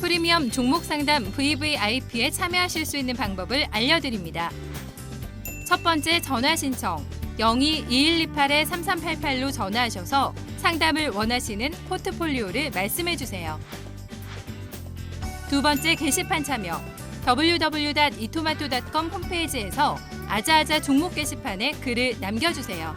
프리미엄 종목 상담 VVIP에 참여하실 수 있는 방법을 알려드립니다. 첫 번째 전화 신청 02-2128-3388로 전화하셔서 상담을 원하시는 포트폴리오를 말씀해 주세요. 두 번째 게시판 참여 www.itomato.com 홈페이지에서 아자아자 종목 게시판에 글을 남겨주세요.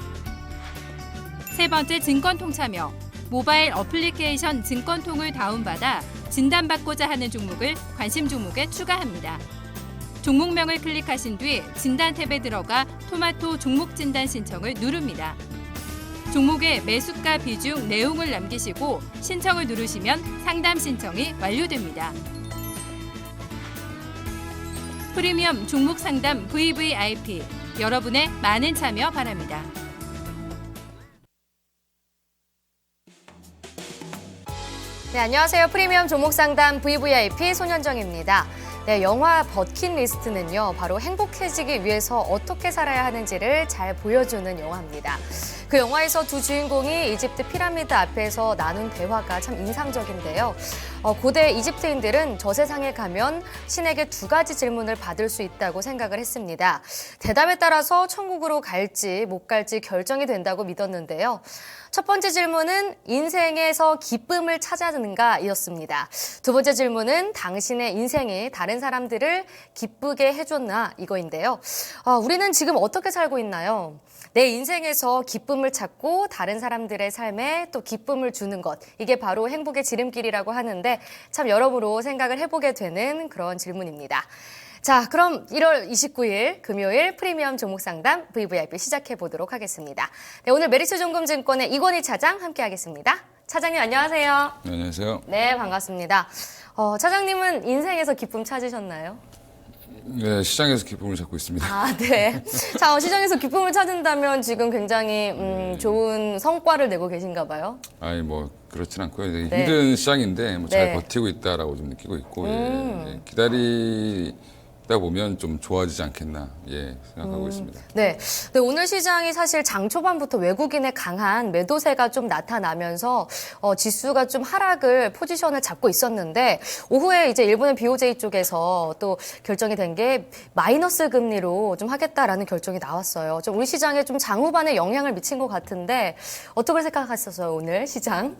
세 번째 증권통 참여 모바일 어플리케이션 증권통을 다운받아 진단받고자 하는 종목을 관심 종목에 추가합니다. 종목명을 클릭하신 뒤 진단 탭에 들어가 토마토 종목 진단 신청을 누릅니다. 종목의 매수가 비중 내용을 남기시고 신청을 누르시면 상담 신청이 완료됩니다. 프리미엄 종목 상담 VVIP 여러분의 많은 참여 바랍니다. 네, 안녕하세요. 프리미엄 종목 상담 VVIP 손현정입니다. 네, 영화 버킷리스트는요, 바로 행복해지기 위해서 어떻게 살아야 하는지를 잘 보여주는 영화입니다. 그 영화에서 두 주인공이 이집트 피라미드 앞에서 나눈 대화가 참 인상적인데요. 고대 이집트인들은 저 세상에 가면 신에게 두 가지 질문을 받을 수 있다고 생각을 했습니다. 대답에 따라서 천국으로 갈지 못 갈지 결정이 된다고 믿었는데요. 첫 번째 질문은 인생에서 기쁨을 찾았는가이었습니다. 두 번째 질문은 당신의 인생이 다른 사람들을 기쁘게 해줬나 이거인데요. 우리는 지금 어떻게 살고 있나요? 내 인생에서 기쁨을 찾고 다른 사람들의 삶에 또 기쁨을 주는 것. 이게 바로 행복의 지름길이라고 하는데 참 여러모로 생각을 해보게 되는 그런 질문입니다. 자, 그럼 1월 29일 금요일 프리미엄 종목 상담 VVIP 시작해 보도록 하겠습니다. 네, 오늘 메리츠증권의 이권희 차장 함께하겠습니다. 차장님 안녕하세요. 네, 안녕하세요. 네, 반갑습니다. 차장님은 인생에서 기쁨 찾으셨나요? 네, 시장에서 기쁨을 찾고 있습니다. 아, 네. 자, 시장에서 기쁨을 찾는다면 지금 굉장히 좋은 성과를 내고 계신가 봐요. 아니 뭐 그렇진 않고요. 네. 힘든 시장인데 뭐 잘 네. 버티고 있다라고 좀 느끼고 있고 예, 기다리다 보면 좀 좋아지지 않겠나 생각하고 있습니다. 네. 네, 오늘 시장이 사실 장 초반부터 외국인의 강한 매도세가 좀 나타나면서 지수가 좀 하락을 포지션을 잡고 있었는데 오후에 이제 일본의 BOJ 쪽에서 또 결정이 된 게 마이너스 금리로 좀 하겠다라는 결정이 나왔어요. 좀 우리 시장에 좀 장후반에 영향을 미친 것 같은데 어떻게 생각하셨어요, 오늘 시장?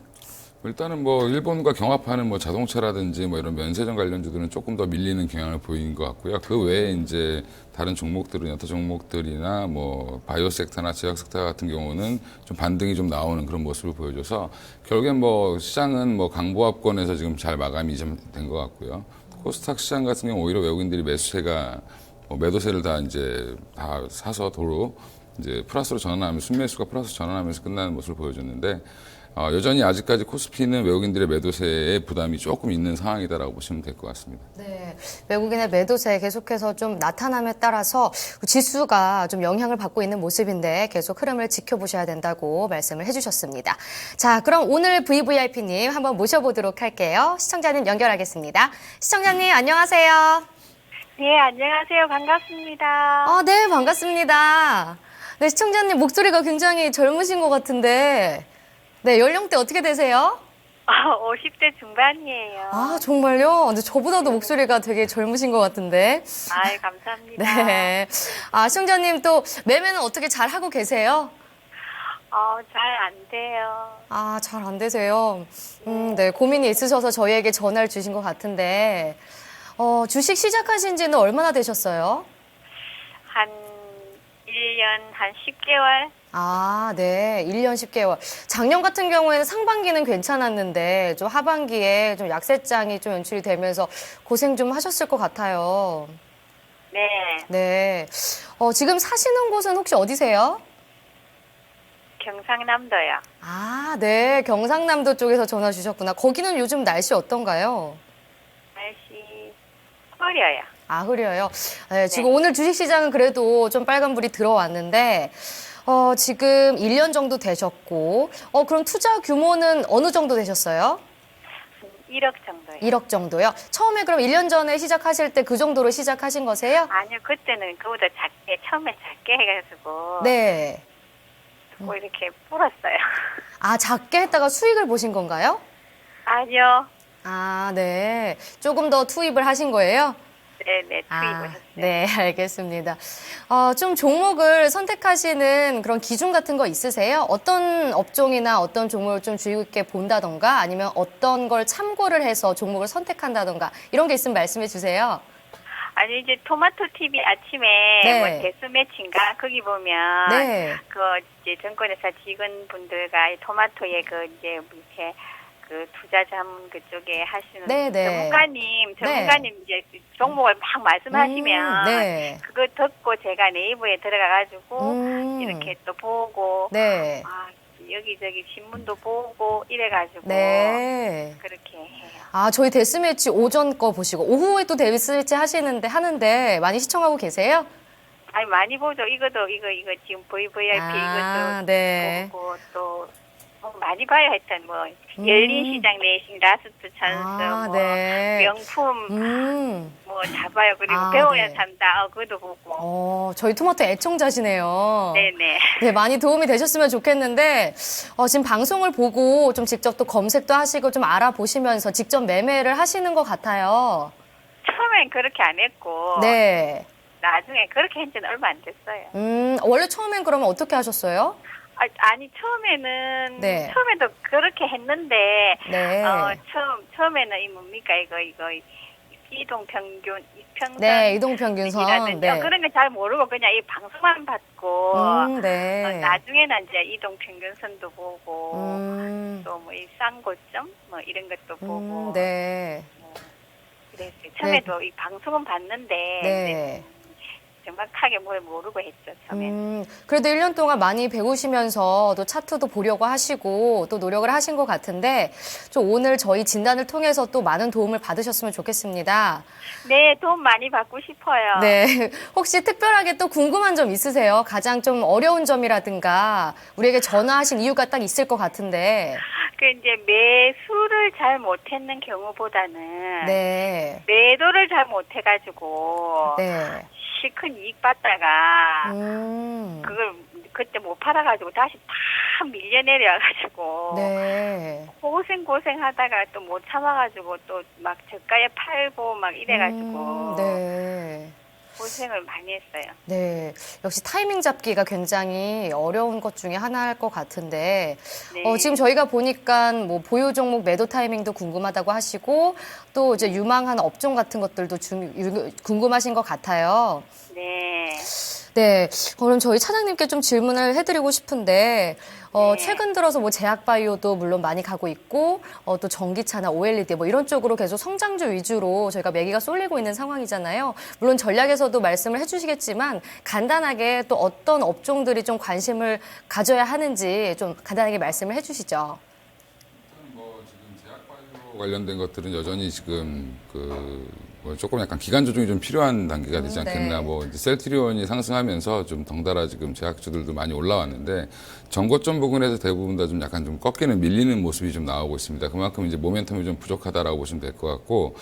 일단은 뭐 일본과 경합하는 뭐 자동차라든지 뭐 이런 면세점 관련주들은 조금 더 밀리는 경향을 보이는 것 같고요. 그 외에 이제 다른 종목들은 여타 종목들이나 뭐 바이오 섹터나 제약 섹터 같은 경우는 좀 반등이 좀 나오는 그런 모습을 보여줘서 결국엔 뭐 시장은 뭐 강보합권에서 지금 잘 마감이 좀 된 것 같고요. 코스닥 시장 같은 경우 오히려 외국인들이 매수세가 매도세를 다 이제 다 사서 도로 이제 플러스로 전환하면서 순매수가 플러스 전환하면서 끝나는 모습을 보여줬는데 여전히 아직까지 코스피는 외국인들의 매도세에 부담이 조금 있는 상황이다라고 보시면 될 것 같습니다. 네, 외국인의 매도세 계속해서 좀 나타남에 따라서 지수가 좀 영향을 받고 있는 모습인데 계속 흐름을 지켜보셔야 된다고 말씀을 해주셨습니다. 자, 그럼 오늘 VVIP님 한번 모셔보도록 할게요. 시청자님 연결하겠습니다. 시청자님 안녕하세요. 네, 안녕하세요. 반갑습니다. 네, 반갑습니다. 네, 시청자님 목소리가 굉장히 젊으신 것 같은데 네, 연령대 어떻게 되세요? 50대 중반이에요. 아, 정말요? 근데 저보다도 목소리가 되게 젊으신 것 같은데. 아이, 감사합니다. 네. 시청자님 또 매매는 어떻게 잘 하고 계세요? 잘 안 돼요. 잘 안 되세요. 네, 고민이 있으셔서 저희에게 전화를 주신 것 같은데, 주식 시작하신 지는 얼마나 되셨어요? 한 1년, 한 10개월? 네. 1년 10개월. 작년 같은 경우에는 상반기는 괜찮았는데, 좀 하반기에 좀 약세장이 좀 연출이 되면서 고생 좀 하셨을 것 같아요. 네. 네. 지금 사시는 곳은 혹시 어디세요? 경상남도요. 네. 경상남도 쪽에서 전화 주셨구나. 거기는 요즘 날씨 어떤가요? 날씨 흐려요. 흐려요. 네, 지금 오늘 주식시장은 그래도 좀 빨간불이 들어왔는데, 지금 1년 정도 되셨고, 그럼 투자 규모는 어느 정도 되셨어요? 1억 정도요. 1억 정도요? 처음에 그럼 1년 전에 시작하실 때 그 정도로 시작하신 거세요? 아니요, 그때는 그보다 작게, 처음에 작게 해가지고. 네. 뭐 이렇게 불었어요. 작게 했다가 수익을 보신 건가요? 아니요. 아, 네. 조금 더 투입을 하신 거예요? 네네, 투입을 했어요. 네, 알겠습니다. 좀 종목을 선택하시는 그런 기준 같은 거 있으세요? 어떤 업종이나 어떤 종목을 좀 주의 깊게 본다던가 아니면 어떤 걸 참고를 해서 종목을 선택한다던가 이런 게 있으면 말씀해 주세요. 아니, 이제 토마토 TV 아침에 네. 뭐 대수 매치인가? 거기 보면 네. 그 이제 증권회사 직원분들과 이 토마토에 그 이제 이렇게 그 투자자문 그쪽에 하시는 네, 네. 전문가님 이제 종목을 막 말씀하시면 네. 그거 듣고 제가 네이버에 들어가가지고 이렇게 또 보고 네. 아, 여기저기 신문도 보고 이래가지고 네. 그렇게 해요. 아, 저희 데스매치 오전 거 보시고 오후에 또 데스매치 하는데 많이 시청하고 계세요? 아니 많이 보죠. 이거 지금 VVIP 아, 이것도 네. 보고 또 많이 봐요. 하여튼 뭐 열린 시장 레이싱 라스트 찬스 네. 명품 뭐 다 봐요. 그리고 아, 배워야 네. 산다. 그것도 보고. 저희 토마토 애청자시네요. 네네. 네, 많이 도움이 되셨으면 좋겠는데, 지금 방송을 보고 좀 직접 또 검색도 하시고 좀 알아보시면서 직접 매매를 하시는 것 같아요. 처음엔 그렇게 안 했고 네. 나중에 그렇게 한 지는 얼마 안 됐어요. 원래 처음엔 그러면 어떻게 하셨어요? 아니 처음에는 네. 처음에도 그렇게 했는데 네. 처음에는 이 뭡니까 이거 이동 평균 이평선 네, 이동평균선. 이라든지 네. 그런 거 잘 모르고 그냥 이 방송만 받고 네. 나중에는 이제 이동 평균선도 보고 또 뭐 이 쌍고점 뭐 이런 것도 보고 네. 그랬어요. 처음에도 이 방송은 봤는데 네. 정확하게 뭘 모르고 했죠. 처음에는. 그래도 1년 동안 많이 배우시면서 또 차트도 보려고 하시고 또 노력을 하신 것 같은데 좀 오늘 저희 진단을 통해서 또 많은 도움을 받으셨으면 좋겠습니다. 네, 도움 많이 받고 싶어요. 네. 혹시 특별하게 또 궁금한 점 있으세요? 가장 좀 어려운 점이라든가 우리에게 전화하신 이유가 딱 있을 것 같은데. 그 이제 매수를 잘 못했는 경우보다는 네. 매도를 잘 못해가지고 네. 실컷 이익 받다가 그걸 그때 못 팔아가지고 다시 팍 밀려 내려가지고 네. 고생하다가 또 못 참아가지고 또 막 저가에 팔고 막 이래가지고 네. 고생을 많이 했어요. 네, 역시 타이밍 잡기가 굉장히 어려운 것 중에 하나일 것 같은데, 네. 지금 저희가 보니까 뭐 보유 종목 매도 타이밍도 궁금하다고 하시고, 또 이제 유망한 업종 같은 것들도 궁금하신 것 같아요. 네. 네, 그럼 저희 차장님께 좀 질문을 해드리고 싶은데, 네. 최근 들어서 뭐 제약바이오도 물론 많이 가고 있고, 또 전기차나 OLED 뭐 이런 쪽으로 계속 성장주 위주로 저희가 매기가 쏠리고 있는 상황이잖아요. 물론 전략에서도 말씀을 해주시겠지만, 간단하게 또 어떤 업종들이 좀 관심을 가져야 하는지 좀 간단하게 말씀을 해주시죠. 뭐 지금 제약바이오 관련된 것들은 여전히 지금 뭐 조금 약간 기간 조정이 좀 필요한 단계가 되지 않겠나. 네. 뭐 이제 셀트리온이 상승하면서 좀 덩달아 지금 제약주들도 많이 올라왔는데 전고점 부근에서 대부분 다 좀 약간 좀 꺾이는 밀리는 모습이 좀 나오고 있습니다. 그만큼 이제 모멘텀이 좀 부족하다라고 보시면 될 것 같고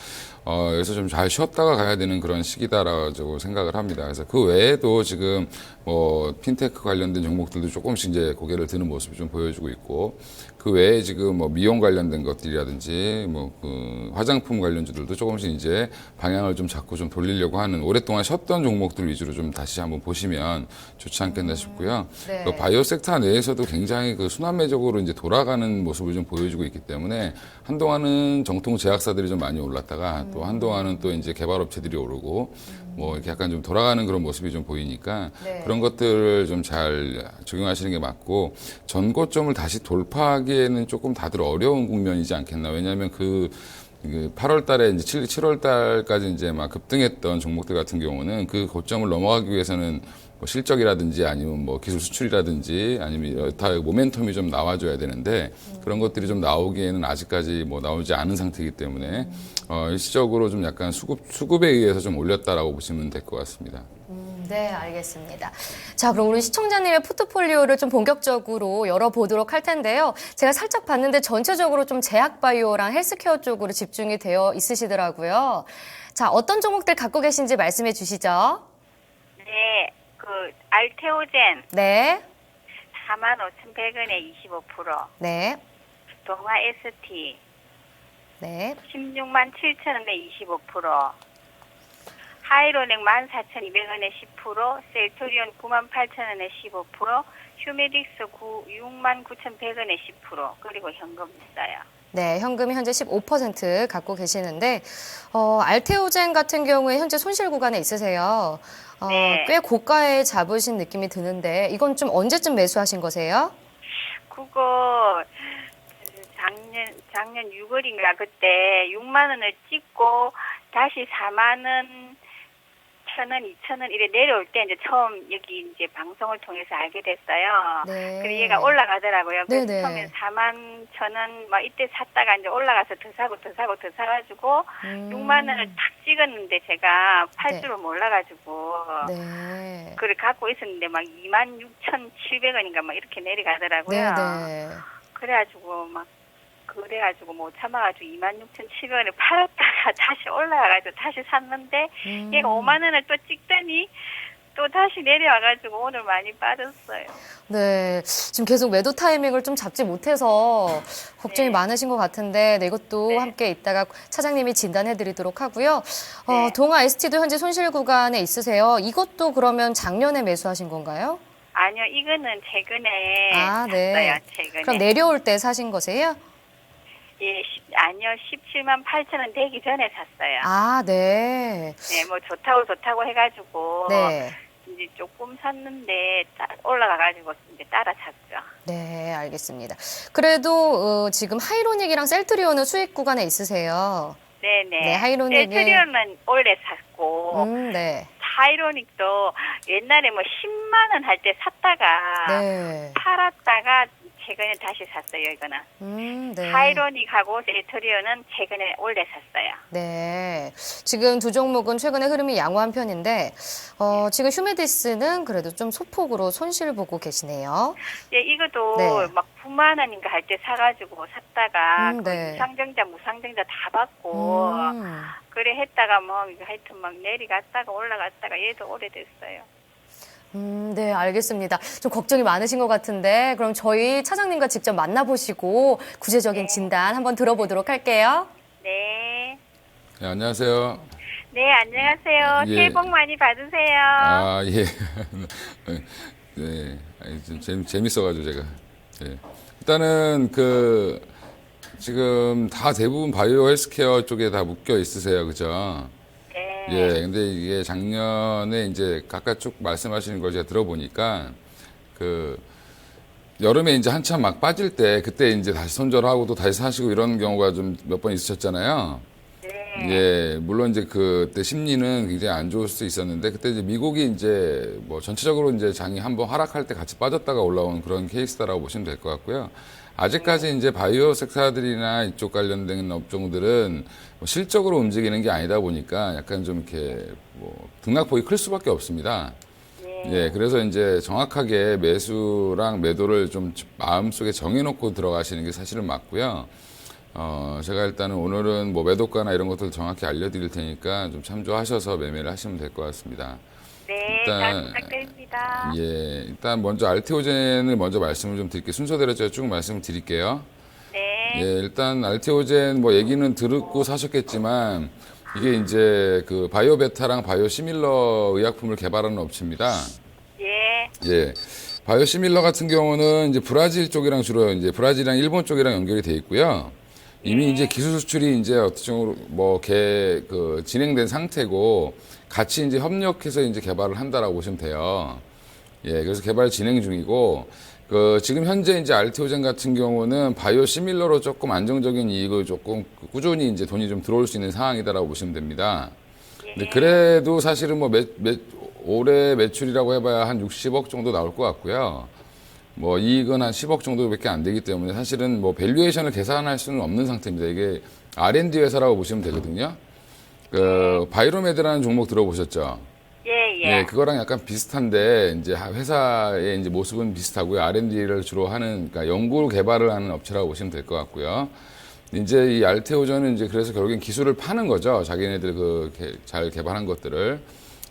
여기서 좀 잘 쉬었다가 가야 되는 그런 시기다라고 생각을 합니다. 그래서 그 외에도 지금 뭐 핀테크 관련된 종목들도 조금씩 이제 고개를 드는 모습이 좀 보여주고 있고 그 외에 지금 뭐 미용 관련된 것들이라든지 뭐 그 화장품 관련주들도 조금씩 이제 방향을 좀 잡고 좀 돌리려고 하는 오랫동안 쉬었던 종목들 위주로 좀 다시 한번 보시면 좋지 않겠나 싶고요. 네. 그 바이오 섹터 내에서도 굉장히 그 순환매적으로 이제 돌아가는 모습을 좀 보여주고 있기 때문에 한동안은 정통 제약사들이 좀 많이 올랐다가 또 한동안은 또 이제 개발업체들이 오르고 뭐 이렇게 약간 좀 돌아가는 그런 모습이 좀 보이니까 네. 그런 것들을 좀 잘 적용하시는 게 맞고 전고점을 다시 돌파하기에는 조금 다들 어려운 국면이지 않겠나. 왜냐하면 그 8월 달에 이제 7월 달까지 이제 막 급등했던 종목들 같은 경우는 그 고점을 넘어가기 위해서는 뭐 실적이라든지 아니면 뭐 기술 수출이라든지 아니면 여타 모멘텀이 좀 나와줘야 되는데 그런 것들이 좀 나오기에는 아직까지 뭐 나오지 않은 상태이기 때문에 일시적으로 좀 약간 수급에 의해서 좀 올렸다라고 보시면 될 것 같습니다. 네, 알겠습니다. 자, 그럼 우리 시청자님의 포트폴리오를 좀 본격적으로 열어보도록 할 텐데요. 제가 살짝 봤는데 전체적으로 좀 제약바이오랑 헬스케어 쪽으로 집중이 되어 있으시더라고요. 자, 어떤 종목들 갖고 계신지 말씀해 주시죠. 네, 그 알테오젠 네, 45,100원에 25%, 네, 동아 ST 네. 16만 7천 원에 25%, 하이로넥 14,200원에 10%, 셀토리온 9만 8천 원에 15%, 휴메딕스 6만 9,100원에 10%, 그리고 현금 있어요. 네, 현금이 현재 15% 갖고 계시는데, 알테오젠 같은 경우에 현재 손실 구간에 있으세요. 네. 꽤 고가에 잡으신 느낌이 드는데, 이건 좀 언제쯤 매수하신 거세요? 그거 작년 6월인가 그때 6만 원을 찍고 다시 4만 원, 1,000원, 2,000원 이래 내려올 때 이제 처음 여기 이제 방송을 통해서 알게 됐어요. 네. 그리고 얘가 올라가더라고요. 그래서 네네. 처음에 4만 1,000원 막 이때 샀다가 이제 올라가서 더 사가지고 6만 원을 탁 찍었는데 제가 팔 네. 줄을 몰라가지고 네. 그걸 갖고 있었는데 막 26,700원인가 막 이렇게 내려가더라고요. 네네. 그래가지고 못 참아가지고 26,700원에 팔았다가 다시 올라가가지고 다시 샀는데 얘가 5만 원을 또 찍더니 또 다시 내려와가지고 오늘 많이 빠졌어요. 네, 지금 계속 매도 타이밍을 좀 잡지 못해서 걱정이 네. 많으신 것 같은데, 네, 이것도 네. 함께 이따가 차장님이 진단해드리도록 하고요. 네. 동아 ST도 현재 손실 구간에 있으세요. 이것도 그러면 작년에 매수하신 건가요? 아니요, 이거는 최근에 아, 네. 샀어요. 최근에. 그럼 내려올 때 사신 거세요? 예, 아니요, 17만 8천 원 되기 전에 샀어요. 아, 네. 네, 뭐 좋다고 해가지고 네. 이제 조금 샀는데 올라가가지고 이제 따라 샀죠. 네, 알겠습니다. 그래도 지금 하이로닉이랑 셀트리온은 수익 구간에 있으세요. 네네. 네, 하이로닉이- 셀트리온은 올해 샀고 네. 하이로닉도 옛날에 뭐 10만 원 할 때 샀다가 네. 팔았다가 최근에 다시 샀어요. 이거는 네. 하이로닉하고 셀트리온은 최근에 올해 샀어요. 네. 지금 두 종목은 최근에 흐름이 양호한 편인데, 지금 휴메디스는 그래도 좀 소폭으로 손실 보고 계시네요. 예, 이것도 네. 막 9만 원인가 할 때 사가지고 샀다가 그 네. 무상증자 다 받고 그래 했다가 뭐 이거 하여튼 막 내려갔다가 올라갔다가 얘도 오래됐어요. 네, 알겠습니다. 좀 걱정이 많으신 것 같은데, 그럼 저희 차장님과 직접 만나보시고 구체적인 진단 한번 들어보도록 할게요. 네. 네, 안녕하세요. 네, 안녕하세요. 예. 새해 복 많이 받으세요. 아, 예. 네. 아니, 좀 재밌어가지고 제가. 예. 일단은 지금 다 대부분 바이오 헬스케어 쪽에 다 묶여 있으세요. 그죠? 네. 예. 근데 이게 작년에 이제 각각 쭉 말씀하시는 걸 제가 들어보니까 여름에 이제 한참 막 빠질 때 그때 이제 다시 손절하고 또 다시 사시고 이런 경우가 좀 몇 번 있으셨잖아요. 네. 예, 물론 이제 그때 심리는 굉장히 안 좋을 수 있었는데 그때 이제 미국이 이제 뭐 전체적으로 이제 장이 한번 하락할 때 같이 빠졌다가 올라온 그런 케이스다라고 보시면 될 것 같고요. 아직까지 이제 바이오 섹터들이나 이쪽 관련된 업종들은 뭐 실적으로 움직이는 게 아니다 보니까 약간 좀 이렇게 뭐 등락폭이 클 수밖에 없습니다. 예, 그래서 이제 정확하게 매수랑 매도를 좀 마음속에 정해놓고 들어가시는 게 사실은 맞고요. 제가 일단은 오늘은 뭐 매도가나 이런 것들 정확히 알려드릴 테니까 좀 참조하셔서 매매를 하시면 될 것 같습니다. 네, 잘 부탁드립니다. 예, 일단 먼저 알테오젠을 먼저 말씀을 좀 드릴게요. 순서대로 제가 쭉 말씀을 드릴게요. 네. 예, 일단 알테오젠 뭐 얘기는 듣고 사셨겠지만 이게 이제 그 바이오베타랑 바이오시밀러 의약품을 개발하는 업체입니다. 예. 예. 바이오시밀러 같은 경우는 이제 브라질 쪽이랑 주로 이제 브라질이랑 일본 쪽이랑 연결이 돼 있고요. 이미 이제 기술 수출이 이제 어떤 뭐 진행된 상태고 같이 이제 협력해서 이제 개발을 한다라고 보시면 돼요. 예. 그래서 개발 진행 중이고 지금 현재 이제 알테오젠 같은 경우는 바이오시밀러로 조금 안정적인 이익을 조금 꾸준히 이제 돈이 좀 들어올 수 있는 상황이다라고 보시면 됩니다. 근데 그래도 사실은 뭐 올해 매출이라고 해봐야 한 60억 정도 나올 것 같고요. 뭐 이익은 한 10억 정도밖에 안 되기 때문에 사실은 뭐 밸류에이션을 계산할 수는 없는 상태입니다. 이게 R&D 회사라고 보시면 되거든요. 바이로메드라는 종목 들어보셨죠? 예, 예. 네, 그거랑 약간 비슷한데 이제 회사의 이제 모습은 비슷하고요. R&D를 주로 하는 그러니까 연구 개발을 하는 업체라고 보시면 될 것 같고요. 이제 이 알테오전은 이제 그래서 결국엔 기술을 파는 거죠. 자기네들 잘 개발한 것들을.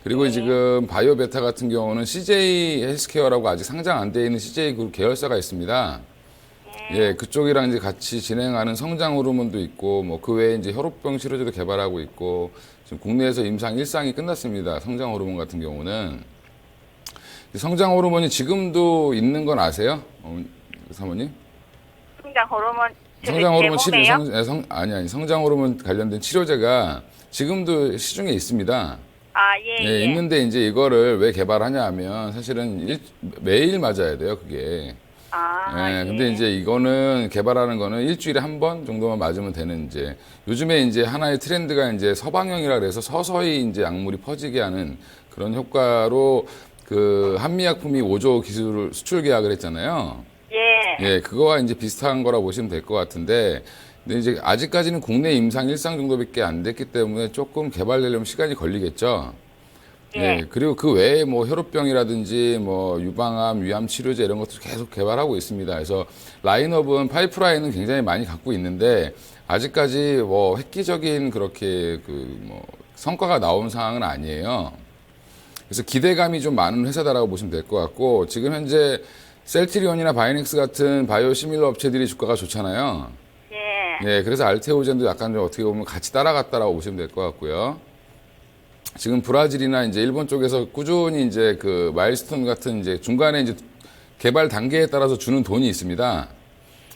그리고 지금 바이오베타 같은 경우는 CJ 헬스케어라고 아직 상장 안 돼 있는 CJ 그룹 계열사가 있습니다. 예, 그쪽이랑 이제 같이 진행하는 성장 호르몬도 있고, 뭐 그 외에 이제 혈우병 치료제도 개발하고 있고, 지금 국내에서 임상 1상이 끝났습니다. 성장 호르몬 같은 경우는. 성장 호르몬이 지금도 있는 건 아세요? 사모님? 성장 호르몬. 성장 호르몬 치료, 제몸에요? 아니, 성장 호르몬 관련된 치료제가 지금도 시중에 있습니다. 아, 예, 예. 있는데 이제 이거를 왜 개발하냐 하면 사실은 매일 맞아야 돼요, 그게. 아, 예, 예. 근데 이제 이거는 개발하는 거는 일주일에 한 번 정도만 맞으면 되는 이제 요즘에 이제 하나의 트렌드가 이제 서방형이라 그래서 서서히 이제 약물이 퍼지게 하는 그런 효과로 그 한미약품이 5조 기술 수출 계약을 했잖아요. 예. 예, 그거와 이제 비슷한 거라 보시면 될 것 같은데, 근데 이제 아직까지는 국내 임상 1상 정도밖에 안 됐기 때문에 조금 개발되려면 시간이 걸리겠죠. 예, 그리고 그 외에 뭐 혈우병이라든지 뭐 유방암, 위암 치료제 이런 것도 계속 개발하고 있습니다. 그래서 라인업은 파이프라인은 굉장히 많이 갖고 있는데 아직까지 뭐 획기적인 그렇게 그 뭐 성과가 나온 상황은 아니에요. 그래서 기대감이 좀 많은 회사다라고 보시면 될 것 같고 지금 현재 셀트리온이나 바이넥스 같은 바이오 시밀러 업체들이 주가가 좋잖아요. 예. 예, 그래서 알테오젠도 약간 좀 어떻게 보면 같이 따라갔다라고 보시면 될 것 같고요. 지금 브라질이나 이제 일본 쪽에서 꾸준히 이제 그 마일스톤 같은 이제 중간에 이제 개발 단계에 따라서 주는 돈이 있습니다.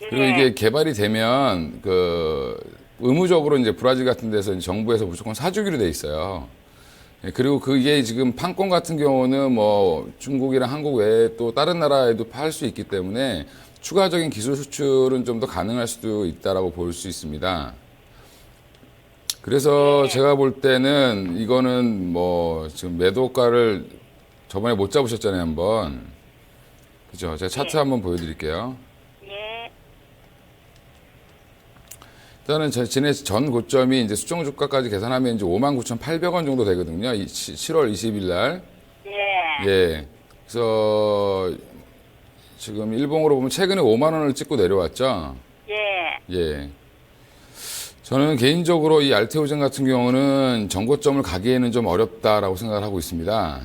그리고 이게 개발이 되면 그 의무적으로 이제 브라질 같은 데서 이제 정부에서 무조건 사주기로 돼 있어요. 예, 그리고 그게 지금 판권 같은 경우는 뭐 중국이랑 한국 외에 또 다른 나라에도 팔 수 있기 때문에 추가적인 기술 수출은 좀 더 가능할 수도 있다라고 볼 수 있습니다. 그래서 제가 볼 때는 이거는 뭐 지금 매도가를 저번에 못 잡으셨잖아요, 한번. 그죠? 제가 차트 한번 보여드릴게요. 예. 일단은 지난 전 고점이 이제 수정 주가까지 계산하면 이제 59,800원 정도 되거든요. 7월 20일 날. 예. 예. 그래서 지금 일봉으로 보면 최근에 5만 원을 찍고 내려왔죠. 예. 예. 저는 개인적으로 이 알테오젠 같은 경우는 전고점을 가기에는 좀 어렵다라고 생각을 하고 있습니다.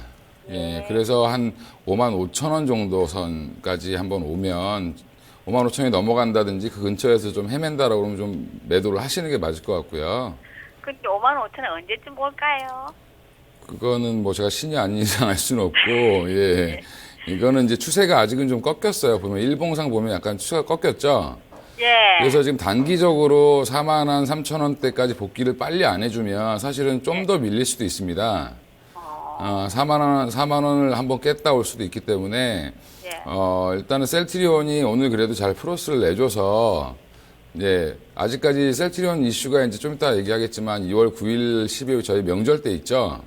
예. 그래서 한 5만 5천 원 정도 선까지 한번 오면 5만 5천이 넘어간다든지 그 근처에서 좀 헤맨다라고 그러면 좀 매도를 하시는 게 맞을 것 같고요. 근데 5만 5천 원 언제쯤 올까요? 그거는 뭐 제가 신이 아닌 이상 알 수는 없고, 예. 이거는 이제 추세가 아직은 좀 꺾였어요. 보면 일봉상 보면 약간 추세가 꺾였죠. 예. 그래서 지금 단기적으로 4만 한 3천 원대까지 복귀를 빨리 안 해주면 사실은 좀 더 밀릴 수도 있습니다. 4만 원을 한번 깼다 올 수도 있기 때문에 일단은 셀트리온이 오늘 그래도 잘 플러스를 내줘서 예, 아직까지 셀트리온 이슈가 이제 좀 이따 얘기하겠지만 2월 9일, 10일 저희 명절 때 있죠.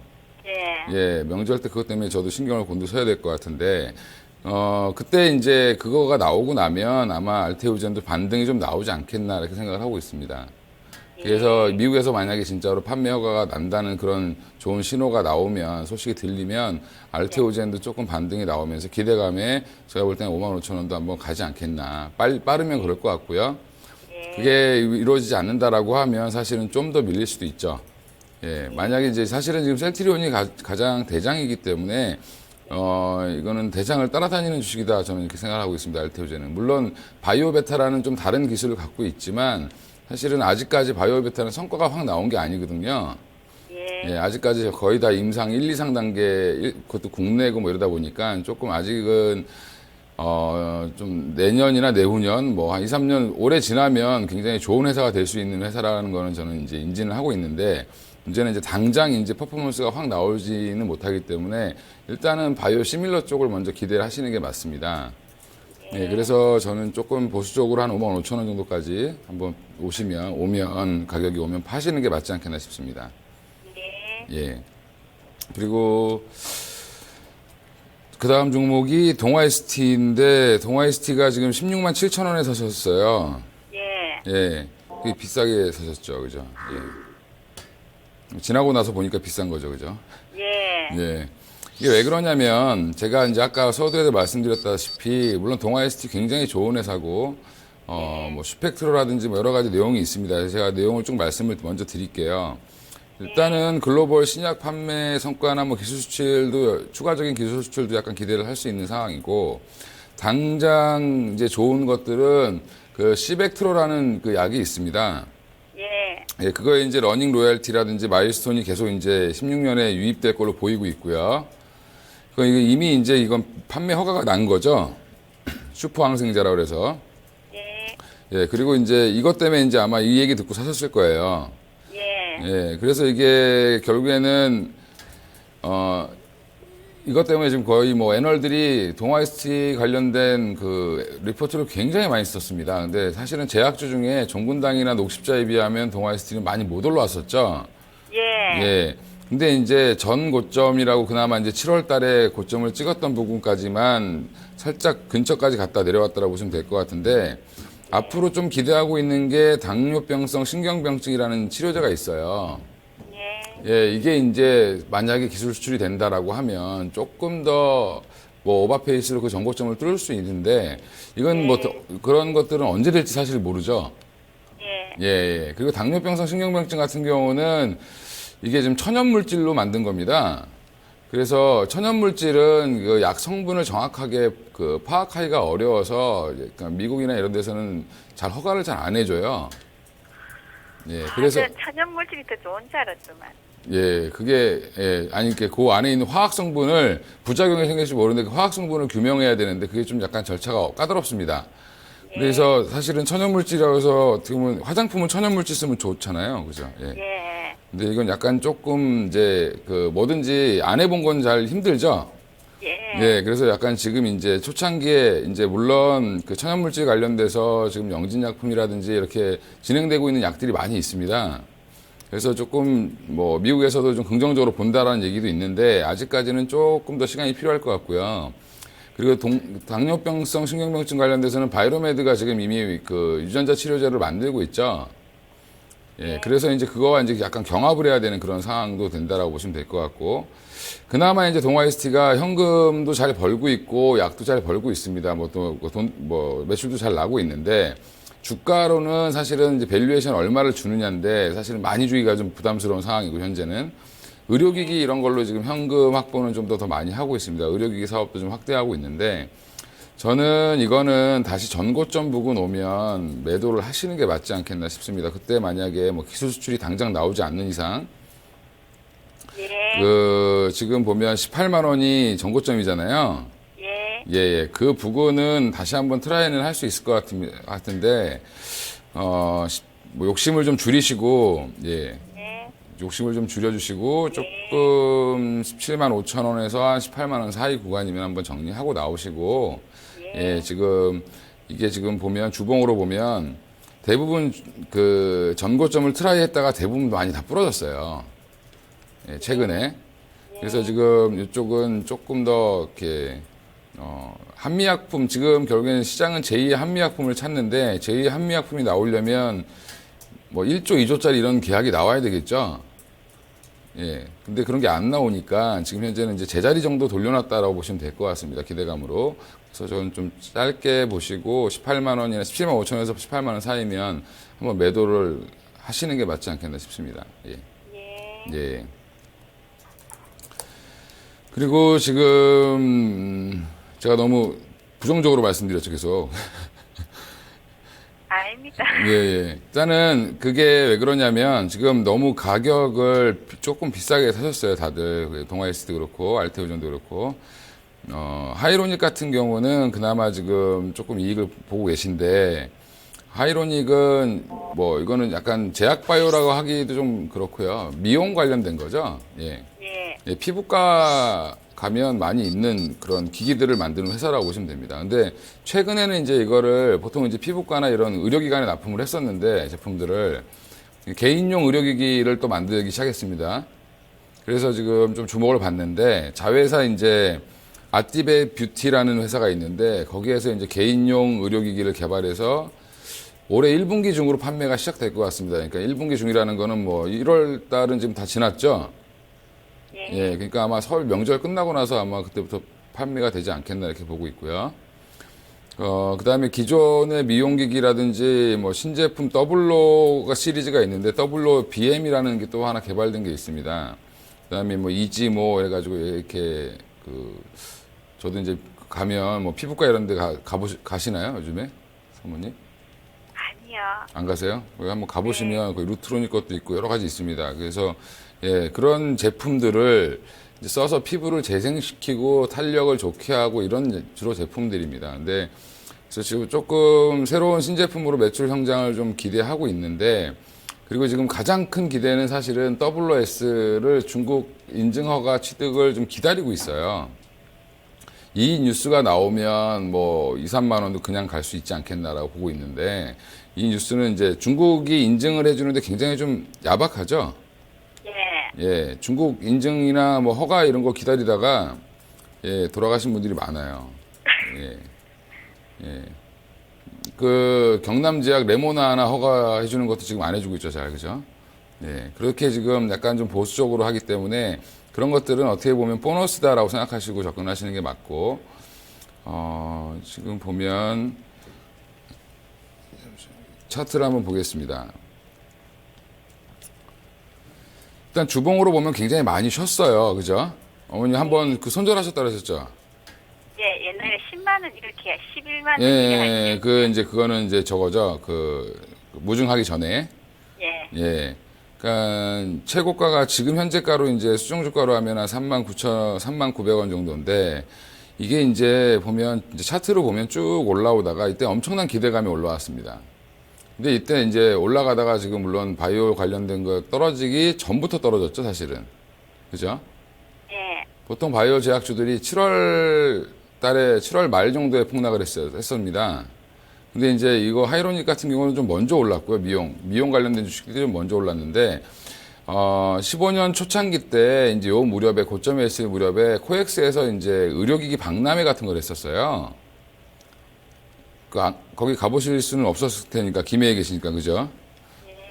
예, 명절 때 그것 때문에 저도 신경을 곤두서야 될 것 같은데, 그때 이제 그거가 나오고 나면 아마 알테오젠도 반등이 좀 나오지 않겠나 이렇게 생각을 하고 있습니다. 그래서 미국에서 만약에 진짜로 판매 허가가 난다는 그런 좋은 신호가 나오면, 소식이 들리면 알테오젠도 조금 반등이 나오면서 기대감에 제가 볼 때는 5만 5천 원도 한번 가지 않겠나. 빠르면 그럴 것 같고요. 그게 이루어지지 않는다라고 하면 사실은 좀 더 밀릴 수도 있죠. 예, 만약에 이제 사실은 지금 셀트리온이 가장 대장이기 때문에 이거는 대장을 따라다니는 주식이다 저는 이렇게 생각하고 있습니다. 알테오젠은 물론 바이오베타라는 좀 다른 기술을 갖고 있지만 사실은 아직까지 바이오베타는 성과가 확 나온 게 아니거든요. 예, 아직까지 거의 다 임상 1, 2상 단계 그것도 국내고 뭐 이러다 보니까 조금 아직은 좀 내년이나 내후년 뭐 한 2, 3년 오래 지나면 굉장히 좋은 회사가 될 수 있는 회사라는 거는 저는 이제 인지는 하고 있는데 문제는 이제 당장 이제 퍼포먼스가 확 나오지는 못하기 때문에 일단은 바이오 시밀러 쪽을 먼저 기대를 하시는 게 맞습니다. 예, 그래서 저는 조금 보수적으로 한 5만 5천 원 정도까지 한번 오면 가격이 오면 파시는 게 맞지 않겠나 싶습니다. 예. 그리고 그 다음 종목이 동아ST인데 동아ST가 지금 16만 7천 원에 사셨어요. 예. 그게 비싸게 사셨죠. 그죠? 예. 지나고 나서 보니까 비싼 거죠. 그죠? 예. 이게 왜 그러냐면 제가 이제 아까 서두에도 말씀드렸다시피 물론 동아ST 굉장히 좋은 회사고 뭐 슈펙트로라든지 뭐 여러 가지 내용이 있습니다. 그래서 제가 내용을 쭉 말씀을 먼저 드릴게요. 일단은 글로벌 신약 판매 성과나 뭐 기술 수출도 추가적인 기술 수출도 약간 기대를 할 수 있는 상황이고 당장 이제 좋은 것들은 그 시벡트로라는 그 약이 있습니다. 예. 예, 그거에 이제 러닝 로열티라든지 마일스톤이 계속 이제 16년에 유입될 걸로 보이고 있고요. 그 이미 이제 이건 판매 허가가 난 거죠. 슈퍼 항생제라고 그래서. 예. 예, 그리고 이제 이것 때문에 이제 아마 이 얘기 듣고 사셨을 거예요. 예. 예, 그래서 이게 결국에는 이것 때문에 지금 거의 뭐 애널들이 동아이스티 관련된 그 리포트를 굉장히 많이 썼습니다. 근데 사실은 제약주 중에 종분당이나 녹십자에 비하면 동아이스티는 많이 못 올라왔었죠. 예. 예. 근데 이제 전 고점이라고 그나마 이제 7월 달에 고점을 찍었던 부분까지만 살짝 근처까지 갔다 내려왔다라고 보시면 될 것 같은데 앞으로 좀 기대하고 있는 게 당뇨병성 신경병증이라는 치료제가 있어요. 예, 이게 이제 만약에 기술 수출이 된다라고 하면 조금 더 뭐 오버페이스로 그 정고점을 뚫을 수 있는데 이건 뭐 그런 것들은 언제 될지 사실 모르죠. 예. 예. 그리고 당뇨병성 신경병증 같은 경우는 이게 지금 천연물질로 만든 겁니다. 그래서 천연물질은 그 약 성분을 정확하게 그 파악하기가 어려워서 그러니까 미국이나 이런 데서는 잘 허가를 잘 안 해줘요. 예, 그래서 천연물질이 더 좋은 줄 알았지만. 예, 그게 예, 아니 그 안에 있는 화학 성분을 부작용이 생길지 모르는데 그 화학 성분을 규명해야 되는데 그게 좀 약간 절차가 까다롭습니다. 그래서 사실은 천연물질이라고 해서 어떻게 보면 화장품은 천연물질 쓰면 좋잖아요, 그죠? 예. 예. 근데 이건 약간 조금 이제 그 뭐든지 안 해본 건 잘 힘들죠. 예. 예, 그래서 약간 지금 이제 초창기에 이제 물론 그 천연물질 관련돼서 지금 영진약품이라든지 이렇게 진행되고 있는 약들이 많이 있습니다. 그래서 조금 뭐 미국에서도 좀 긍정적으로 본다라는 얘기도 있는데 아직까지는 조금 더 시간이 필요할 것 같고요. 그리고 당뇨병성 신경병증 관련돼서는 바이로메드가 지금 이미 그 유전자 치료제를 만들고 있죠. 예, 그래서 이제 그거와 이제 약간 경합을 해야 되는 그런 상황도 된다라고 보시면 될 것 같고, 그나마 이제 동아이스티가 현금도 잘 벌고 있고, 약도 잘 벌고 있습니다. 뭐 또 매출도 잘 나고 있는데, 주가로는 사실은 이제 밸류에이션 얼마를 주느냐인데, 사실은 많이 주기가 좀 부담스러운 상황이고, 현재는. 의료기기 이런 걸로 지금 현금 확보는 좀 더 많이 하고 있습니다. 의료기기 사업도 좀 확대하고 있는데, 저는 이거는 다시 전고점 부근 오면 매도를 하시는 게 맞지 않겠나 싶습니다. 그때 만약에 뭐 기술 수출이 당장 나오지 않는 이상, 예. 그 지금 보면 18만 원이 전고점이잖아요. 예. 예. 그 부근은 다시 한번 트라이는 할 수 있을 것 같은데, 뭐 욕심을 좀 줄이시고, 예. 예. 욕심을 좀 줄여주시고 조금 17만 5천 원에서 한 18만 원 사이 구간이면 한번 정리하고 나오시고, 예, 지금 이게 지금 보면 주봉으로 보면 대부분 그 전고점을 트라이 했다가 대부분 많이 다 부러졌어요. 예, 최근에. 그래서 지금 이쪽은 조금 더 이렇게 한미약품 지금 결국에는 시장은 제2의 한미약품을 찾는데 제2의 한미약품이 나오려면 뭐 1조, 2조짜리 이런 계약이 나와야 되겠죠. 예. 근데 그런 게 안 나오니까 지금 현재는 이제 제자리 정도 돌려놨다라고 보시면 될 것 같습니다. 기대감으로. 그래서 저는 좀 짧게 보시고 18만 원이나 17만 5천 원에서 18만 원 사이면 한번 매도를 하시는 게 맞지 않겠나 싶습니다. 예. 예. 예. 그리고 지금 제가 너무 부정적으로 말씀드렸죠, 계속. 아닙니다. 예, 예. 일단은 그게 왜 그러냐면 지금 너무 가격을 조금 비싸게 사셨어요, 다들. 동아이스도 그렇고, 알테오전도 그렇고. 하이로닉 같은 경우는 그나마 지금 조금 이익을 보고 계신데, 하이로닉은 뭐 이거는 약간 제약바이오라고 하기도 좀 그렇고요. 미용 관련된 거죠. 예. 예. 예, 피부과 가면 많이 있는 그런 기기들을 만드는 회사라고 보시면 됩니다. 근데 최근에는 이제 이거를 보통 이제 피부과나 이런 의료기관에 납품을 했었는데 제품들을 개인용 의료기기를 또 만들기 시작했습니다. 그래서 지금 좀 주목을 받는데 자회사 이제 아티베 뷰티라는 회사가 있는데 거기에서 이제 개인용 의료기기를 개발해서 올해 1분기 중으로 판매가 시작될 것 같습니다. 그러니까 1분기 중이라는 거는 뭐 1월 달은 지금 다 지났죠. 예, 그러니까 아마 설 명절 끝나고 나서 아마 그때부터 판매가 되지 않겠나 이렇게 보고 있고요. 그 다음에 기존의 미용기기라든지 뭐 신제품 더블로가 시리즈가 있는데 더블로 BM이라는 게 또 하나 개발된 게 있습니다. 그 다음에 뭐 이지모 해가지고 이렇게 저도 이제 가면 뭐 피부과 이런 데 가시나요? 요즘에? 사모님? 아니요. 안 가세요? 여기 한번 가보시면 그 루트로닉 것도 있고 여러 가지 있습니다. 그래서 예, 그런 제품들을 이제 써서 피부를 재생시키고 탄력을 좋게 하고 이런 주로 제품들입니다. 근데 그래서 지금 조금 새로운 신제품으로 매출 성장을 좀 기대하고 있는데 그리고 지금 가장 큰 기대는 사실은 WS를 중국 인증허가 취득을 좀 기다리고 있어요. 이 뉴스가 나오면 뭐 2, 3만 원도 그냥 갈 수 있지 않겠나라고 보고 있는데 이 뉴스는 이제 중국이 인증을 해주는데 굉장히 좀 야박하죠. 예. 예, 중국 인증이나 뭐 허가 이런 거 기다리다가 예, 돌아가신 분들이 많아요. 예, 예. 그 경남제약 레모나나 허가해 주는 것도 지금 안 해주고 있죠, 잘 그죠? 예, 그렇게 지금 약간 좀 보수적으로 하기 때문에 그런 것들은 어떻게 보면 보너스다라고 생각하시고 접근하시는 게 맞고, 지금 보면 차트를 한번 보겠습니다. 일단 주봉으로 보면 굉장히 많이 쉬었어요, 그죠? 어머니 한번 그 손절하셨다 그러셨죠? 예, 옛날에 10만 원 이렇게 11만 원 예, 이렇게 그 이제 그거는 이제 저거죠, 그 무증하기 전에. 예. 예. 그러니까 최고가가 지금 현재가로 이제 수정주가로 하면 한 39,000원 정도인데 이게 이제 보면 이제 차트로 보면 쭉 올라오다가 이때 엄청난 기대감이 올라왔습니다. 근데 이때 이제 올라가다가 지금 물론 바이오 관련된 거 떨어지기 전부터 떨어졌죠, 사실은. 그죠? 예. 보통 바이오 제약주들이 7월 달에 7월 말 정도에 폭락을 했습니다. 근데 이제 이거 하이로닉 같은 경우는 좀 먼저 올랐고요. 미용 관련된 주식들이 좀 먼저 올랐는데, 15년 초창기 때 이제 요 무렵에 고점에 있을 무렵에 코엑스에서 이제 의료기기 박람회 같은 걸 했었어요. 거기 가보실 수는 없었을 테니까, 김해에 계시니까, 그죠?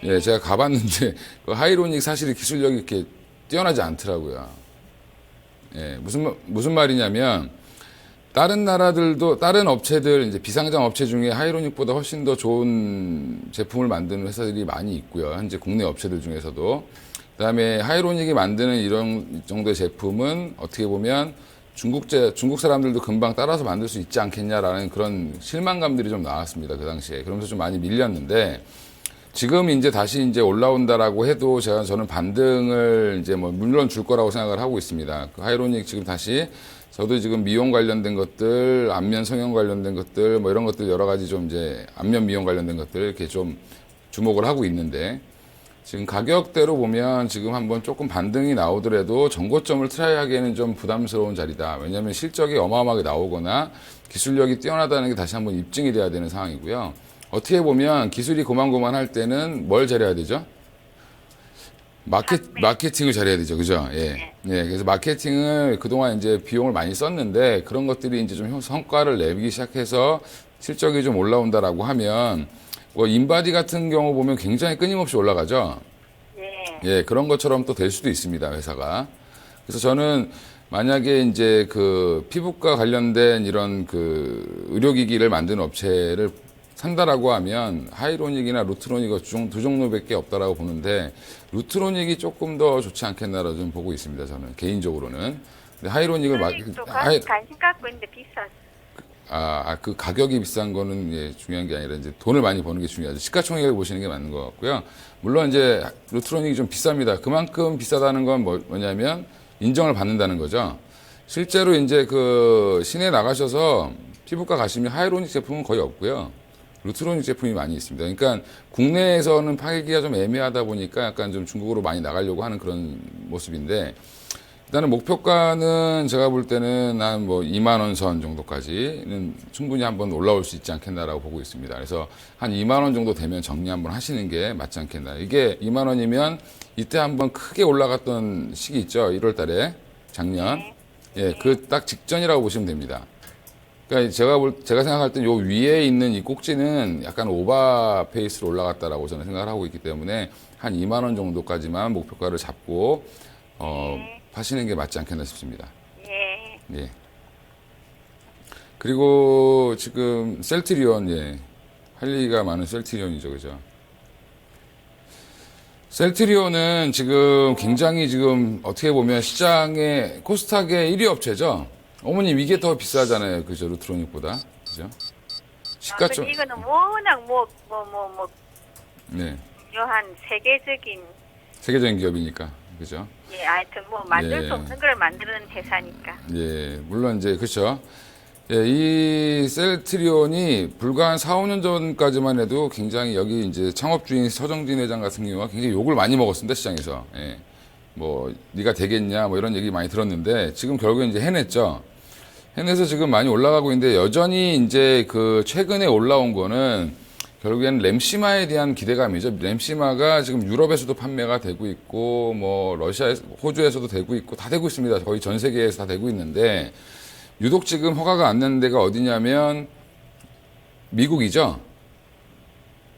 예, 제가 가봤는데, 그 하이로닉 사실 기술력이 이렇게 뛰어나지 않더라고요. 예, 무슨 말이냐면, 다른 나라들도, 다른 업체들, 이제 비상장 업체 중에 하이로닉보다 훨씬 더 좋은 제품을 만드는 회사들이 많이 있고요. 현재 국내 업체들 중에서도. 그 다음에 하이로닉이 만드는 이런 정도의 제품은 어떻게 보면 중국 사람들도 금방 따라서 만들 수 있지 않겠냐라는 그런 실망감들이 좀 나왔습니다. 그 당시에. 그러면서 좀 많이 밀렸는데, 지금 이제 다시 이제 올라온다라고 해도 저는 반등을 이제 뭐 물론 줄 거라고 생각을 하고 있습니다. 그 하이로닉 지금 다시 저도 지금 미용 관련된 것들, 안면 성형 관련된 것들, 뭐 이런 것들 여러 가지 좀 이제 안면 미용 관련된 것들 이렇게 좀 주목을 하고 있는데 지금 가격대로 보면 지금 한번 조금 반등이 나오더라도 전고점을 트라이하기에는 좀 부담스러운 자리다. 왜냐하면 실적이 어마어마하게 나오거나 기술력이 뛰어나다는 게 다시 한번 입증이 돼야 되는 상황이고요. 어떻게 보면 기술이 고만고만할 때는 뭘 잘해야 되죠? 마케팅을 잘해야 되죠. 그죠? 예. 예. 그래서 마케팅을 그동안 이제 비용을 많이 썼는데 그런 것들이 이제 좀 성과를 내기 시작해서 실적이 좀 올라온다라고 하면 뭐 인바디 같은 경우 보면 굉장히 끊임없이 올라가죠. 예. 예. 그런 것처럼 또 될 수도 있습니다. 회사가. 그래서 저는 만약에 이제 그 피부과 관련된 이런 그 의료기기를 만드는 업체를 산다라고 하면 하이로닉이나 루트로닉 두 종류밖에 없다라고 보는데 루트로닉이 조금 더 좋지 않겠나라고 좀 보고 있습니다. 저는 개인적으로는. 근데 하이로닉을 관심 갖고 있는데 비싸. 그 가격이 비싼 거는 예, 중요한 게 아니라 이제 돈을 많이 버는 게 중요하죠. 시가총액을 보시는 게 맞는 것 같고요. 물론 이제 루트로닉이 좀 비쌉니다. 그만큼 비싸다는 건 뭐냐면 인정을 받는다는 거죠. 실제로 이제 그 시내 나가셔서 피부과 가시면 하이로닉 제품은 거의 없고요. 루트로닉 제품이 많이 있습니다. 그러니까 국내에서는 파기가 좀 애매하다 보니까 약간 좀 중국으로 많이 나가려고 하는 그런 모습인데 일단은 목표가는 제가 볼 때는 한 뭐 2만 원 선 정도까지는 충분히 한번 올라올 수 있지 않겠나라고 보고 있습니다. 그래서 한 2만 원 정도 되면 정리 한번 하시는 게 맞지 않겠나. 이게 2만 원이면 이때 한번 크게 올라갔던 시기 있죠. 1월 달에 작년. 예, 그 딱 직전이라고 보시면 됩니다. 그러니까 제가 생각할 땐 요 위에 있는 이 꼭지는 약간 오버 페이스로 올라갔다라고 저는 생각을 하고 있기 때문에 한 2만 원 정도까지만 목표가를 잡고 파시는 게 맞지 않겠나 싶습니다. 예. 예. 그리고 지금 셀트리온, 예. 할 얘기가 많은 셀트리온이죠, 그죠? 셀트리온은 지금 굉장히 지금 어떻게 보면 시장의 코스닥의 1위 업체죠. 어머님 이게 더 비싸잖아요. 그죠? 루트로닉보다. 그죠? 시가점. 근데 이거는 워낙 네. 중요한 세계적인 기업이니까. 그죠? 예, 하여튼 만들 예. 수 없는 걸 만드는 회사니까. 예, 물론 이제 그렇죠. 예, 이 셀트리온이 불과 한 4, 5년 전까지만 해도 굉장히 여기 이제 창업주인 서정진 회장 같은 경우가 굉장히 욕을 많이 먹었습니다, 시장에서. 예. 네가 되겠냐, 이런 얘기 많이 들었는데, 지금 결국에 이제 해냈죠. 해내서 지금 많이 올라가고 있는데, 여전히 이제 최근에 올라온 거는, 결국에는 램시마에 대한 기대감이죠. 램시마가 지금 유럽에서도 판매가 되고 있고, 호주에서도 되고 있고, 다 되고 있습니다. 거의 전 세계에서 다 되고 있는데, 유독 지금 허가가 안 나는 데가 어디냐면 미국이죠.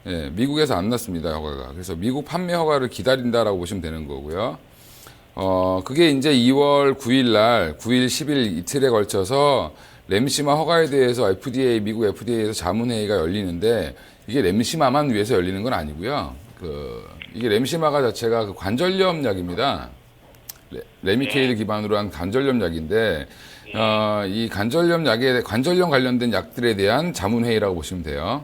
예, 미국에서 안 났습니다, 허가가. 그래서 미국 판매 허가를 기다린다라고 보시면 되는 거고요. 그게 이제 2월 9일 날, 9일, 10일 이틀에 걸쳐서 램시마 허가에 대해서 미국 FDA에서 자문회의가 열리는데 이게 램시마만 위해서 열리는 건 아니고요. 이게 램시마가 자체가 관절염 약입니다. 레미케이드 기반으로 한 관절염 약인데, 이 관절염 관련된 약들에 대한 자문회의라고 보시면 돼요.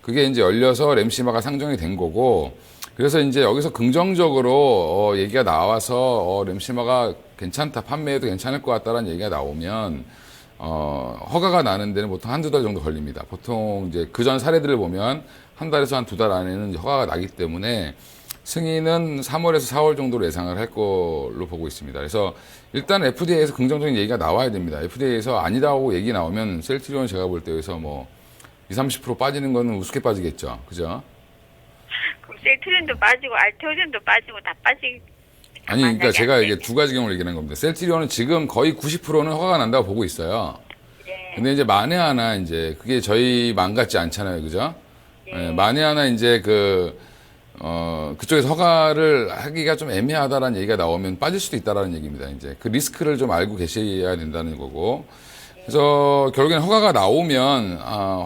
그게 이제 열려서 램시마가 상정이 된 거고, 그래서 이제 여기서 긍정적으로, 얘기가 나와서, 램시마가 괜찮다, 판매해도 괜찮을 것 같다라는 얘기가 나오면, 허가가 나는 데는 보통 한두 달 정도 걸립니다. 보통 이제 그전 사례들을 보면 한 달에서 한 두 달 안에는 이제 허가가 나기 때문에 승인은 3월에서 4월 정도로 예상을 할 걸로 보고 있습니다. 그래서 일단 FDA에서 긍정적인 얘기가 나와야 됩니다. FDA에서 아니다고 얘기 나오면 셀트리온 제가 볼 때 여기서 20, 30% 빠지는 거는 우습게 빠지겠죠. 그죠? 그럼 셀트리온도 빠지고 알테오젠도 빠지고 다 빠지. 아니, 그러니까 제가 이게 두 가지 경우를 얘기하는 겁니다. 셀트리온은 지금 거의 90%는 허가가 난다고 보고 있어요. 네. 근데 이제 만에 하나 이제 그게 저희만 같지 않잖아요. 그죠? 네, 만에 하나 이제 그쪽에서 허가를 하기가 좀 애매하다라는 얘기가 나오면 빠질 수도 있다라는 얘기입니다. 이제 그 리스크를 좀 알고 계셔야 된다는 거고. 그래서 결국엔 허가가 나오면,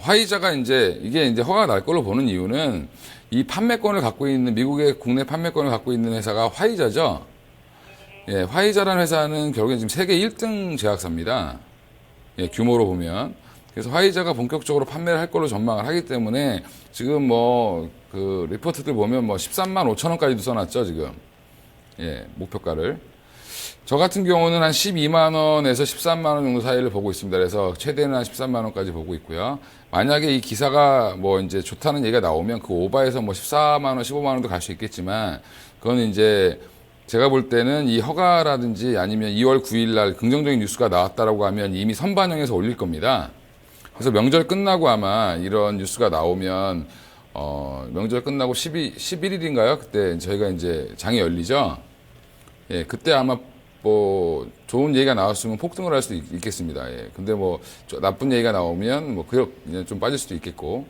화이자가 이게 이제 허가가 날 걸로 보는 이유는 이 판매권을 갖고 있는, 미국의 국내 판매권을 갖고 있는 회사가 화이자죠. 예, 화이자라는 회사는 결국엔 지금 세계 1등 제약사입니다. 예, 규모로 보면. 그래서 화이자가 본격적으로 판매를 할 걸로 전망을 하기 때문에 지금 리포트들 보면 13만 5천 원까지도 써놨죠, 지금. 예, 목표가를. 저 같은 경우는 한 12만 원에서 13만 원 정도 사이를 보고 있습니다. 그래서 최대는 한 13만 원까지 보고 있고요. 만약에 이 기사가 이제 좋다는 얘기가 나오면 그 오바에서 14만 원, 15만 원도 갈 수 있겠지만 그건 이제 제가 볼 때는 이 허가라든지 아니면 2월 9일 날 긍정적인 뉴스가 나왔다라고 하면 이미 선반영해서 올릴 겁니다. 그래서 명절 끝나고 아마 이런 뉴스가 나오면 명절 끝나고 11일인가요? 그때 저희가 이제 장이 열리죠. 예, 그때 아마 좋은 얘기가 나왔으면 폭등을 할 수도 있겠습니다. 예. 근데 나쁜 얘기가 나오면 그냥 좀 빠질 수도 있겠고.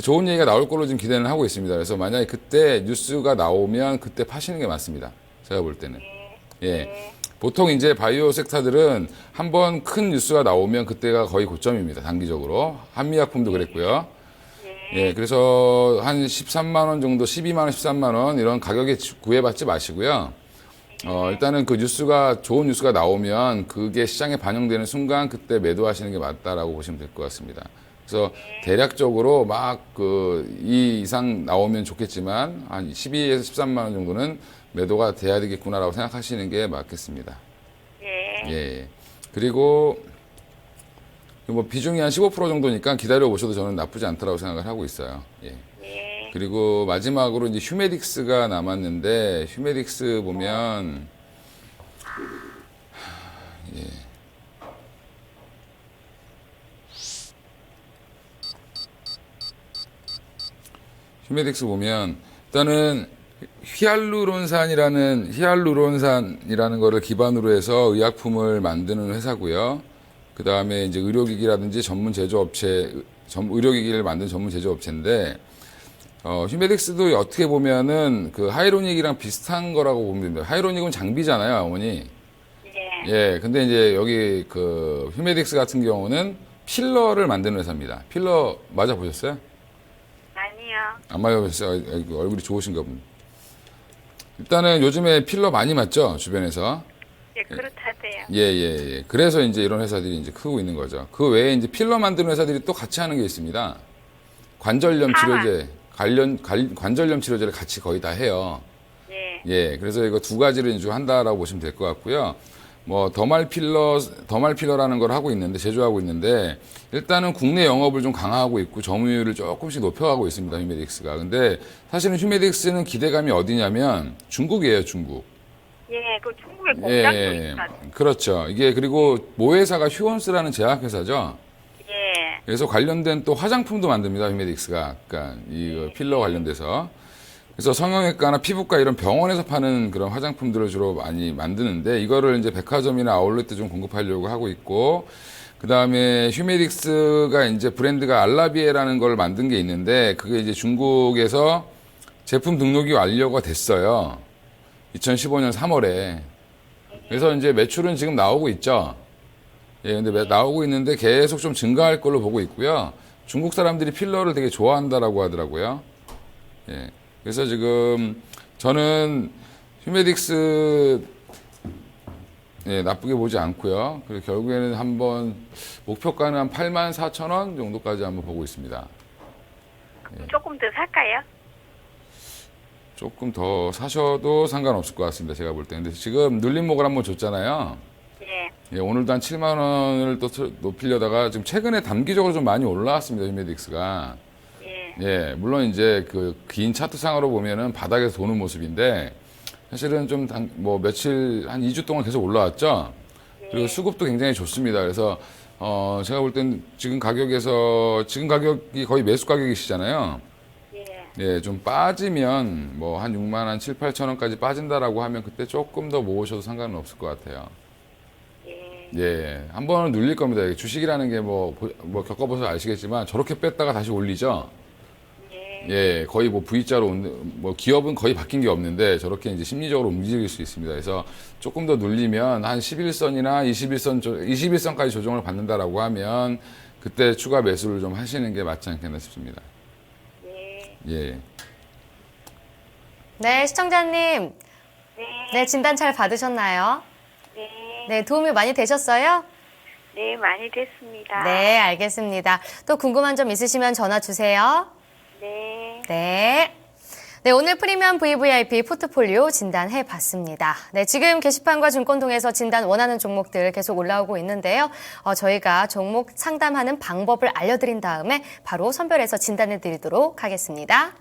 좋은 얘기가 나올 걸로 지금 기대는 하고 있습니다. 그래서 만약에 그때 뉴스가 나오면 그때 파시는 게 맞습니다. 제가 볼 때는. 예. 보통 이제 바이오 섹터들은 한번 큰 뉴스가 나오면 그때가 거의 고점입니다. 단기적으로. 한미약품도 그랬고요. 예, 그래서 한 13만 원 정도, 12만 원, 13만 원 이런 가격에 구애받지 마시고요. 일단은 좋은 뉴스가 나오면 그게 시장에 반영되는 순간 그때 매도하시는 게 맞다라고 보시면 될 것 같습니다. 그래서 대략적으로 이 이상 나오면 좋겠지만 한 12에서 13만 원 정도는 매도가 돼야 되겠구나라고 생각하시는 게 맞겠습니다. 예. 그리고 비중이 한 15% 정도니까 기다려 보셔도 저는 나쁘지 않다라고 생각을 하고 있어요. 예. 그리고 마지막으로 이제 휴메딕스가 남았는데 휴메딕스 보면 휴메딕스 보면 일단은 히알루론산이라는 거를 기반으로 해서 의약품을 만드는 회사고요. 그 다음에 이제 의료기기라든지 의료기기를 만드는 전문 제조업체인데 휴메딕스도 어떻게 보면은 하이로닉이랑 비슷한 거라고 보면 됩니다. 하이로닉은 장비잖아요, 어머니. 예, 근데 이제 여기 휴메딕스 같은 경우는 필러를 만드는 회사입니다. 필러 맞아보셨어요? 아니요. 안 맞아보셨어요? 얼굴이 좋으신가 봅니다. 일단은 요즘에 필러 많이 맞죠, 주변에서. 예, 그렇다대요. 예. 그래서 이제 이런 회사들이 이제 크고 있는 거죠. 그 외에 이제 필러 만드는 회사들이 또 같이 하는 게 있습니다. 관절염 치료제, 관절염 치료제를 같이 거의 다 해요. 예. 예, 그래서 이거 두 가지를 이제 한다라고 보시면 될 것 같고요. 뭐 더말 필러라는 걸 하고 있는데 제조하고 있는데 일단은 국내 영업을 좀 강화하고 있고 점유율을 조금씩 높여가고 있습니다. 휴메딕스가. 근데 사실은 휴메딕스는 기대감이 어디냐면 중국이에요, 중국. 예, 그 중국에 공장도 있어요. 그렇죠. 이게 그리고 모회사가 휴원스라는 제약회사죠. 예. 그래서 관련된 또 화장품도 만듭니다, 휴메딕스가. 그러니까 이 필러 관련돼서. 그래서 성형외과나 피부과 이런 병원에서 파는 그런 화장품들을 주로 많이 만드는데 이거를 이제 백화점이나 아울렛에 좀 공급하려고 하고 있고 그 다음에 휴메딕스가 이제 브랜드가 알라비에라는 걸 만든 게 있는데 그게 이제 중국에서 제품 등록이 완료가 됐어요. 2015년 3월에. 그래서 이제 매출은 지금 나오고 있죠. 예, 근데 나오고 있는데 계속 좀 증가할 걸로 보고 있고요. 중국 사람들이 필러를 되게 좋아한다라고 하더라고요. 예. 그래서 지금 저는 휴메딕스 예, 나쁘게 보지 않고요. 그리고 결국에는 한번 목표가는 한 84,000원 정도까지 한번 보고 있습니다. 조금 더 살까요? 조금 더 사셔도 상관없을 것 같습니다. 제가 볼 때. 근데 지금 눌림목을 한번 줬잖아요. 예. 예, 오늘도 한 7만 원을 또 높이려다가 지금 최근에 단기적으로 좀 많이 올라왔습니다. 휴메딕스가. 예, 물론 이제 그 긴 차트상으로 보면은 바닥에서 도는 모습인데 사실은 좀 뭐 며칠 한 2주 동안 계속 올라왔죠. 그리고 수급도 굉장히 좋습니다. 그래서 제가 볼 땐 지금 가격이 거의 매수 가격이시잖아요. 예, 좀 빠지면 뭐 한 6만 한 7, 8천 원까지 빠진다라고 하면 그때 조금 더 모으셔도 상관은 없을 것 같아요. 예, 한 번은 눌릴 겁니다. 주식이라는 게 뭐 겪어봐서 아시겠지만 저렇게 뺐다가 다시 올리죠. 예, 거의 뭐 V자로 뭐 기업은 거의 바뀐 게 없는데 저렇게 이제 심리적으로 움직일 수 있습니다. 그래서 조금 더 눌리면 한 11선이나 21선까지 조정을 받는다라고 하면 그때 추가 매수를 좀 하시는 게 맞지 않겠나 싶습니다. 예. 네, 시청자님. 네, 진단 잘 받으셨나요? 네. 네, 도움이 많이 되셨어요? 네, 많이 됐습니다. 네, 알겠습니다. 또 궁금한 점 있으시면 전화 주세요. 네. 네. 네, 오늘 프리미엄 VVIP 포트폴리오 진단해 봤습니다. 네, 지금 게시판과 증권통에서 진단 원하는 종목들 계속 올라오고 있는데요. 저희가 종목 상담하는 방법을 알려드린 다음에 바로 선별해서 진단해 드리도록 하겠습니다.